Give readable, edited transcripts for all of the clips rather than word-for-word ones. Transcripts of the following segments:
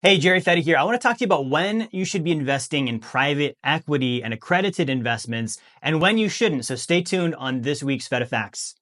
Hey, Jerry Fetta here. I want to talk to you about when you should be investing in private equity and accredited investments and when you shouldn't. So stay tuned on this week's Fetta Facts.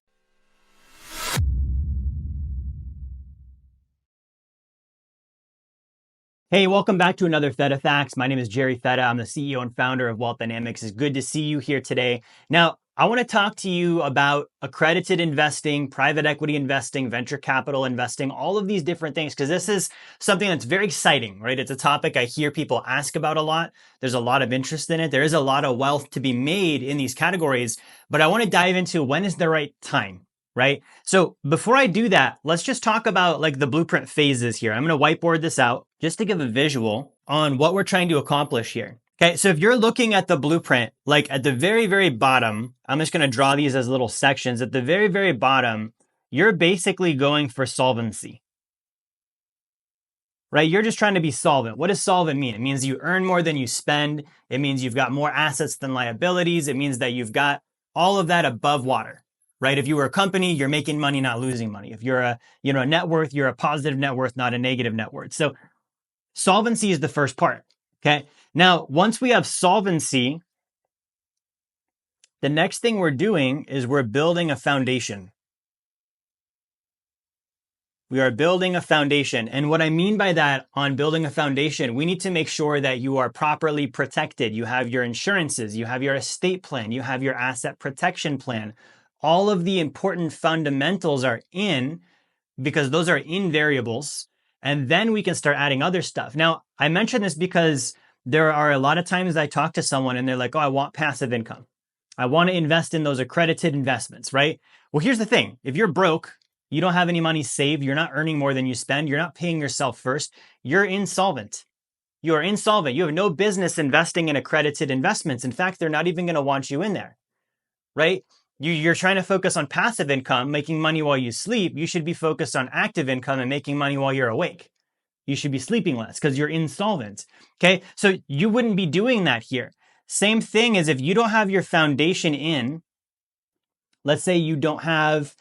Hey, welcome back to another Fetta Facts. My name is Jerry Fetta. I'm the CEO and founder of Wealth Dynamics. It's good to see you here today. Now, I want to talk to you about accredited investing, private equity investing, venture capital investing, all of these different things, because this is something that's very exciting, right? It's a topic I hear people ask about a lot. There's a lot of interest in it. There is a lot of wealth to be made in these categories, but I want to dive into when is the right time, right? So before I do that, let's just talk about like the blueprint phases here. I'm going to whiteboard this out just to give a visual on what we're trying to accomplish here. Okay, so if you're looking at the blueprint, like at the very, very bottom, I'm just going to draw these as little sections. At the very, very bottom, you're basically going for solvency, right? You're just trying to be solvent. What does solvent mean? It means you earn more than you spend. It means you've got more assets than liabilities. It means that you've got all of that above water, right? If you were a company, you're making money, not losing money. If you're a net worth, you're a positive net worth, not a negative net worth. So solvency is the first part. Okay. Now, once we have solvency, the next thing we're doing is we're building a foundation. We are building a foundation. And what I mean by that on building a foundation, we need to make sure that you are properly protected. You have your insurances, you have your estate plan, you have your asset protection plan. All of the important fundamentals are in because those are invariables. And then we can start adding other stuff. Now, I mention this because there are a lot of times I talk to someone and they're like, oh, I want passive income. I want to invest in those accredited investments, right? Well, here's the thing. If you're broke, you don't have any money saved, you're not earning more than you spend, you're not paying yourself first, you're insolvent. You are insolvent. You have no business investing in accredited investments. In fact, they're not even going to want you in there, right? You're trying to focus on passive income, making money while you sleep. You should be focused on active income and making money while you're awake. You should be sleeping less because you're insolvent. Okay. So you wouldn't be doing that here. Same thing as if you don't have your foundation in, let's say you don't have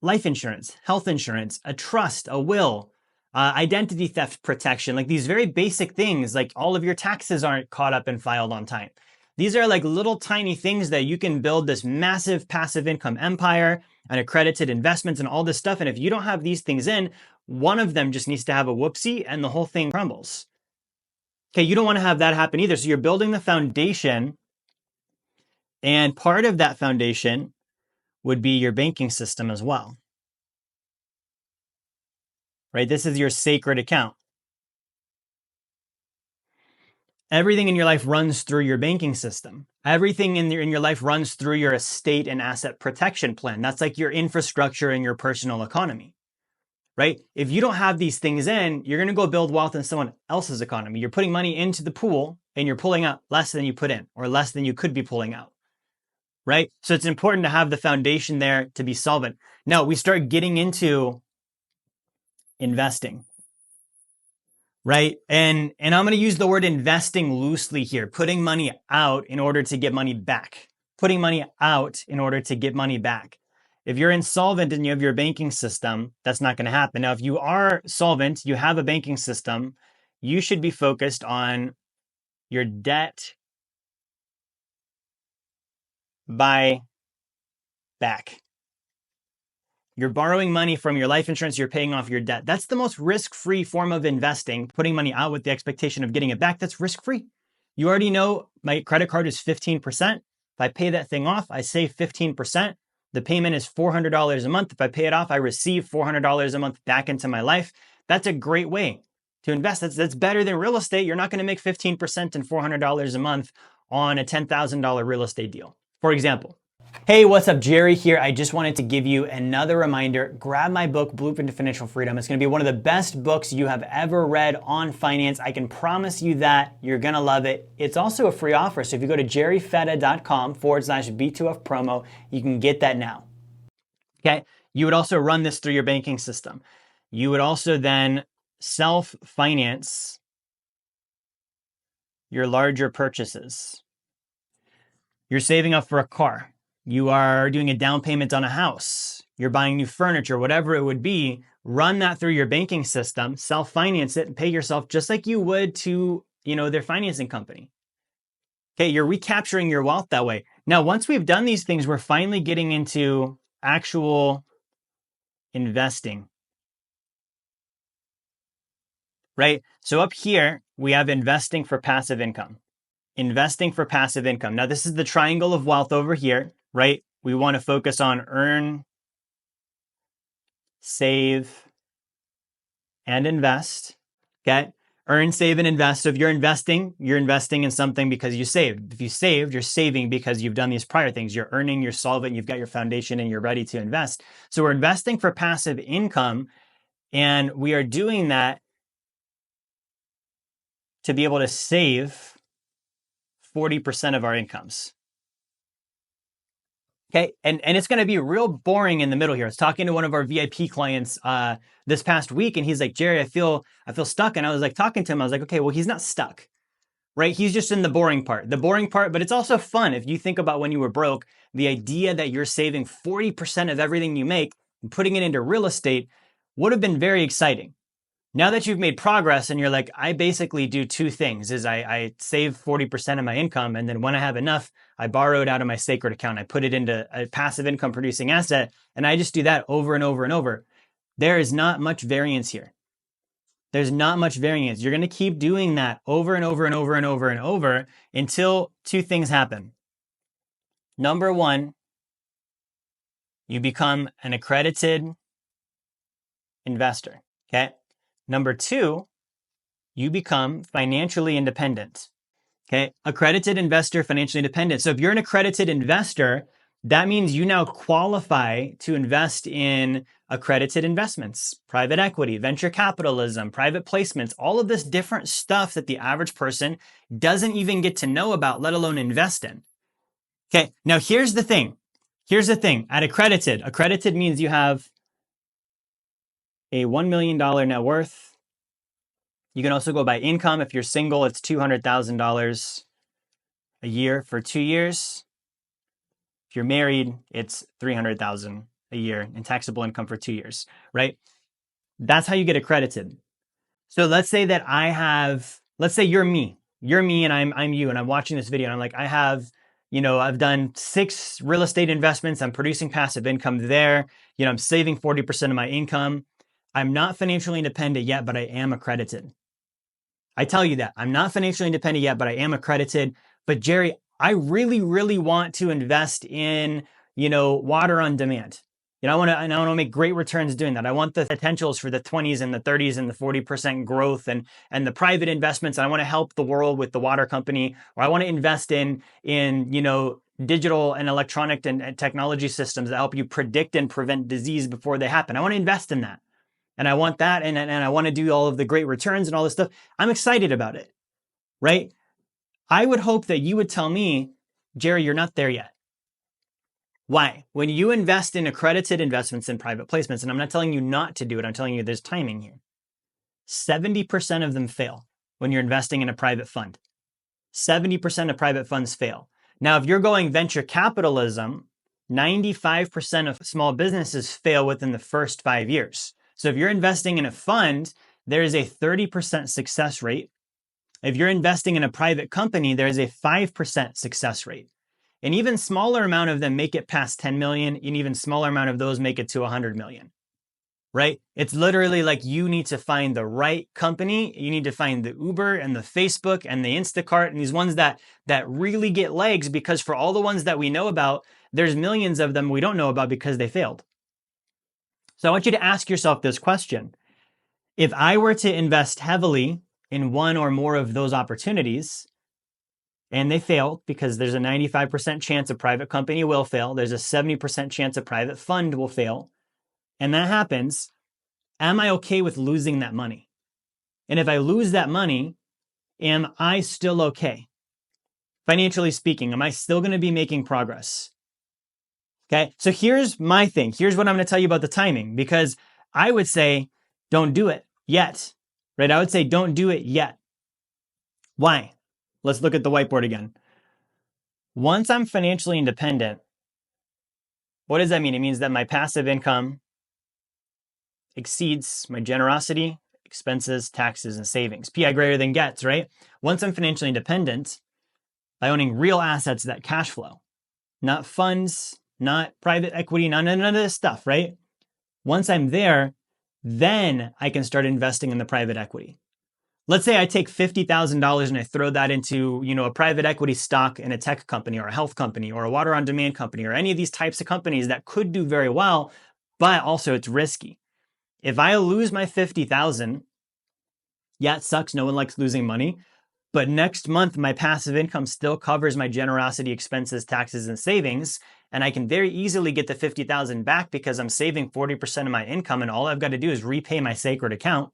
life insurance, health insurance, a trust, a will, identity theft protection, like these very basic things, like all of your taxes aren't caught up and filed on time. These are like little tiny things that you can build this massive passive income empire and accredited investments and all this stuff. And if you don't have these things in, one of them just needs to have a whoopsie and the whole thing crumbles. Okay, you don't want to have that happen either. So you're building the foundation, and part of that foundation would be your banking system as well. Right? This is your sacred account. Everything in your life runs through your banking system. Everything in your life runs through your estate and asset protection plan. That's like your infrastructure and your personal economy, right? If you don't have these things in, you're going to go build wealth in someone else's economy. You're putting money into the pool and you're pulling out less than you put in or less than you could be pulling out, right? So it's important to have the foundation there to be solvent. Now we start getting into investing. Right. And I'm going to use the word investing loosely here, putting money out in order to get money back, putting money out in order to get money back. If you're insolvent and you have your banking system, that's not going to happen. Now, if you are solvent, you have a banking system, you should be focused on your debt buy back. You're borrowing money from your life insurance, you're paying off your debt. That's the most risk-free form of investing, putting money out with the expectation of getting it back. That's risk-free. You already know my credit card is 15%. If I pay that thing off, I save 15%. The payment is $400 a month. If I pay it off, I receive $400 a month back into my life. That's a great way to invest. That's better than real estate. You're not going to make 15% and $400 a month on a $10,000 real estate deal, for example. Hey, what's up? Jerry here. I just wanted to give you another reminder. Grab my book, Blueprint to Financial Freedom. It's going to be one of the best books you have ever read on finance. I can promise you that. You're going to love it. It's also a free offer. So if you go to jerryfetta.com/B2F promo, you can get that now. Okay. You would also run this through your banking system. You would also then self-finance your larger purchases. You're saving up for a car. You are doing a down payment on a house. You're buying new furniture, whatever it would be. run that through your banking system, self-finance it, and pay yourself just like you would to, their financing company. Okay, you're recapturing your wealth that way. Now, once we've done these things, we're finally getting into actual investing, right? So up here, we have investing for passive income. Investing for passive income. Now, this is the triangle of wealth over here, right? We want to focus on earn, save, and invest. Okay? Earn, save, and invest. So if you're investing in something because you saved. If you saved, you're saving because you've done these prior things. You're earning, you're solvent, you've got your foundation, and you're ready to invest. So we're investing for passive income, and we are doing that to be able to save 40% of our incomes. Okay, and it's going to be real boring in the middle here. I was talking to one of our VIP clients this past week, and he's like, Jerry, I feel stuck. And I was like, talking to him, I was like, okay, well, he's not stuck, right? He's just in the boring part, but it's also fun. If you think about when you were broke, the idea that you're saving 40% of everything you make and putting it into real estate would have been very exciting. Now that you've made progress and you're like, I basically do two things, is I save 40% of my income, and then when I have enough, I borrow it out of my sacred account. I put it into a passive income producing asset, and I just do that over and over and over. There is not much variance here. There's not much variance. You're going to keep doing that over and over and over and over and over until two things happen. Number one, you become an accredited investor, okay? Number two, you become financially independent. Okay, accredited investor, financially independent. So if you're an accredited investor, that means you now qualify to invest in accredited investments, private equity, venture capitalism, private placements, all of this different stuff that the average person doesn't even get to know about, let alone invest in. Okay, now here's the thing. At accredited means you have a $1 million net worth. You can also go by income. If you're single, it's $200,000 a year for 2 years. If you're married, it's $300,000 a year in taxable income for 2 years, right? That's how you get accredited. So let's say that let's say you're me and I'm you, and I'm watching this video and I'm like, I've done 6 real estate investments. I'm producing passive income there. I'm saving 40% of my income. I'm not financially independent yet, but I am accredited. I tell you that I'm not financially independent yet, but I am accredited. But Jerry, I really, really want to invest in, water on demand. I want to make great returns doing that. I want the potentials for the 20s and the 30s and the 40% growth and the private investments. And I want to help the world with the water company, or I want to invest in digital and electronic and technology systems that help you predict and prevent disease before they happen. I want to invest in that. And I want that, and I want to do all of the great returns and all this stuff. I'm excited about it, right? I would hope that you would tell me, Jerry, you're not there yet. Why? When you invest in accredited investments and private placements, and I'm not telling you not to do it, I'm telling you there's timing here. 70% of them fail when you're investing in a private fund. 70% of private funds fail. Now, if you're going venture capitalism, 95% of small businesses fail within the first 5 years. So if you're investing in a fund, there is a 30% success rate. If you're investing in a private company, there is a 5% success rate. An even smaller amount of them make it past 10 million. An even smaller amount of those make it to 100 million, right? It's literally like you need to find the right company. You need to find the Uber and the Facebook and the Instacart and these ones that really get legs, because for all the ones that we know about, there's millions of them we don't know about because they failed. So I want you to ask yourself this question. If I were to invest heavily in one or more of those opportunities, and they fail, because there's a 95% chance a private company will fail, there's a 70% chance a private fund will fail, and that happens, am I okay with losing that money? And if I lose that money, am I still okay? Financially speaking, am I still going to be making progress? Okay, so here's my thing. Here's what I'm going to tell you about the timing, because I would say don't do it yet, right? I would say don't do it yet. Why? Let's look at the whiteboard again. Once I'm financially independent, what does that mean? It means that my passive income exceeds my generosity, expenses, taxes, and savings. PI greater than gets, right? Once I'm financially independent, by owning real assets that cash flow, not funds, not private equity, none of this stuff, right? Once I'm there, then I can start investing in the private equity. Let's say I take $50,000 and I throw that into, a private equity stock in a tech company or a health company or a water on demand company or any of these types of companies that could do very well, but also it's risky. If I lose my 50,000, yeah, it sucks. No one likes losing money. But next month, my passive income still covers my generosity, expenses, taxes, and savings. And I can very easily get the 50,000 back because I'm saving 40% of my income. And all I've got to do is repay my sacred account.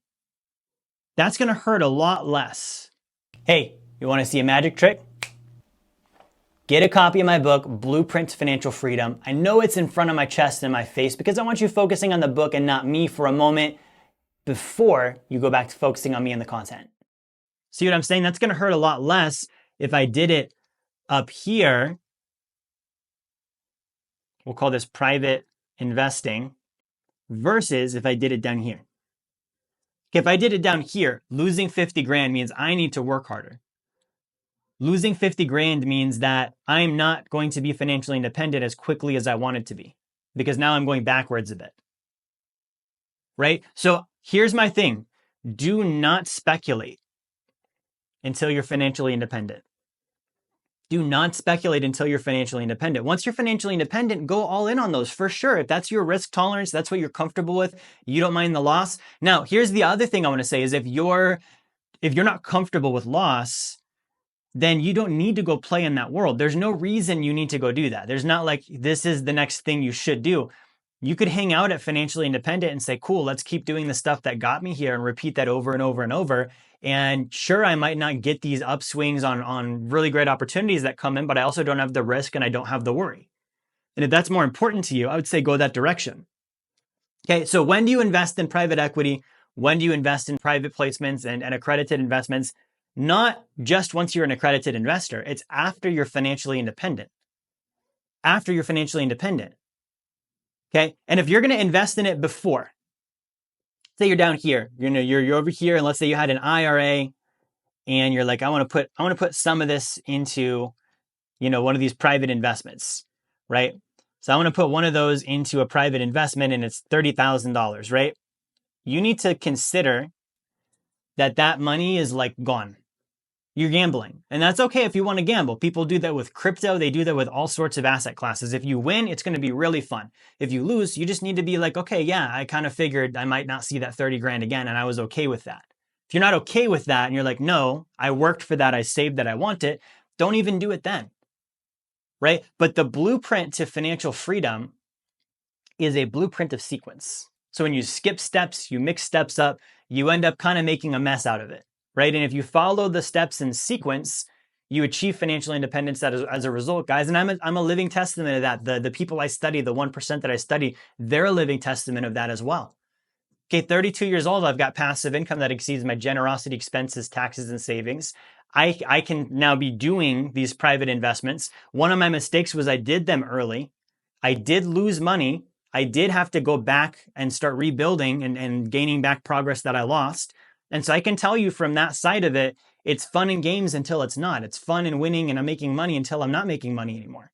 That's going to hurt a lot less. Hey, you want to see a magic trick? Get a copy of my book, Blueprint to Financial Freedom. I know it's in front of my chest and my face because I want you focusing on the book and not me for a moment before you go back to focusing on me and the content. See what I'm saying? That's going to hurt a lot less if I did it up here. We'll call this private investing versus if I did it down here. If I did it down here, losing 50 grand means I need to work harder. Losing 50 grand means that I'm not going to be financially independent as quickly as I wanted to be because now I'm going backwards a bit. Right? So here's my thing. Do not speculate until you're financially independent. Do not speculate until you're financially independent. Once you're financially independent, go all in on those for sure. If that's your risk tolerance, that's what you're comfortable with, you don't mind the loss. Now, here's the other thing I want to say is if you're not comfortable with loss, then you don't need to go play in that world. There's no reason you need to go do that. There's not like this is the next thing you should do. You could hang out at financially independent and say, cool, let's keep doing the stuff that got me here and repeat that over and over and over. And sure, I might not get these upswings on really great opportunities that come in, but I also don't have the risk and I don't have the worry. And if that's more important to you, I would say go that direction. Okay, so when do you invest in private equity? When do you invest in private placements and accredited investments? Not just once you're an accredited investor, it's after you're financially independent. After you're financially independent. Okay, and if you're going to invest in it before, say you're down here, you're over here, and let's say you had an IRA, and you're like, I want to put some of this into, one of these private investments, right? So I want to put one of those into a private investment, and it's $30,000, right? You need to consider that money is like gone. You're gambling. And that's okay if you want to gamble. People do that with crypto. They do that with all sorts of asset classes. If you win, it's going to be really fun. If you lose, you just need to be like, okay, yeah, I kind of figured I might not see that 30 grand again. And I was okay with that. If you're not okay with that and you're like, no, I worked for that. I saved that. I want it. Don't even do it then. Right? But the blueprint to financial freedom is a blueprint of sequence. So when you skip steps, you mix steps up, you end up kind of making a mess out of it. Right? And if you follow the steps in sequence, you achieve financial independence as a result, guys. And I'm a living testament of that. The people I study, the 1% that I study, they're a living testament of that as well. Okay, 32 years old, I've got passive income that exceeds my generosity, expenses, taxes, and savings. I can now be doing these private investments. One of my mistakes was I did them early. I did lose money. I did have to go back and start rebuilding and gaining back progress that I lost. And so I can tell you from that side of it, it's fun and games until it's not. It's fun and winning and I'm making money until I'm not making money anymore.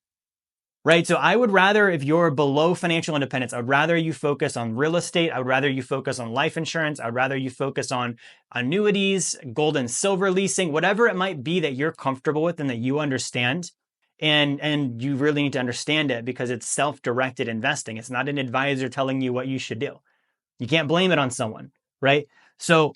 Right? So I would rather, if you're below financial independence, I'd rather you focus on real estate. I would rather you focus on life insurance. I'd rather you focus on annuities, gold and silver leasing, whatever it might be that you're comfortable with and that you understand. And you really need to understand it because it's self-directed investing. It's not an advisor telling you what you should do. You can't blame it on someone, right? So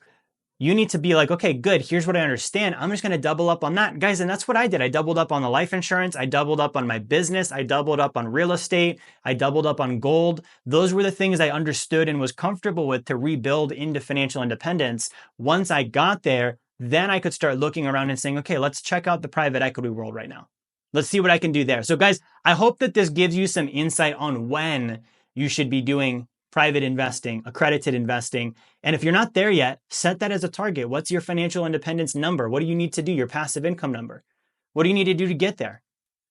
you need to be like, okay, good. Here's what I understand. I'm just going to double up on that. Guys, and that's what I did. I doubled up on the life insurance. I doubled up on my business. I doubled up on real estate. I doubled up on gold. Those were the things I understood and was comfortable with to rebuild into financial independence. Once I got there, then I could start looking around and saying, okay, let's check out the private equity world right now. Let's see what I can do there. So guys, I hope that this gives you some insight on when you should be doing private investing, accredited investing. And if you're not there yet, set that as a target. What's your financial independence number? What do you need to do? Your passive income number. What do you need to do to get there?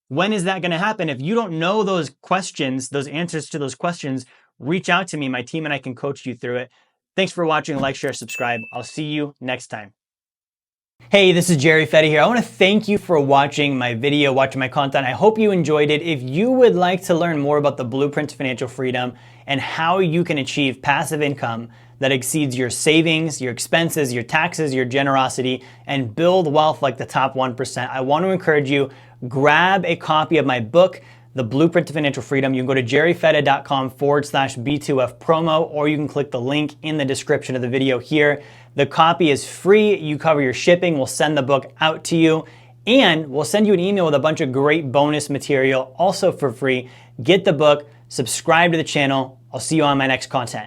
When is that going to happen? If you don't know those questions, those answers to those questions reach out to me. My team and I can coach you through it. Thanks for watching. Like, share, subscribe. I'll see you next time. Hey, this is Jerry Fetta here. I want to thank you for watching my video, watching my content. I hope you enjoyed it. If you would like to learn more about the blueprint to financial freedom and how you can achieve passive income that exceeds your savings, your expenses, your taxes, your generosity, and build wealth like the top 1%, I want to encourage you, grab a copy of my book, The Blueprint to Financial Freedom. You can go to jerryfetta.com/B2F promo, or you can click the link in the description of the video here. The copy is free. You cover your shipping. We'll send the book out to you, and we'll send you an email with a bunch of great bonus material also for free. Get the book, subscribe to the channel. I'll see you on my next content.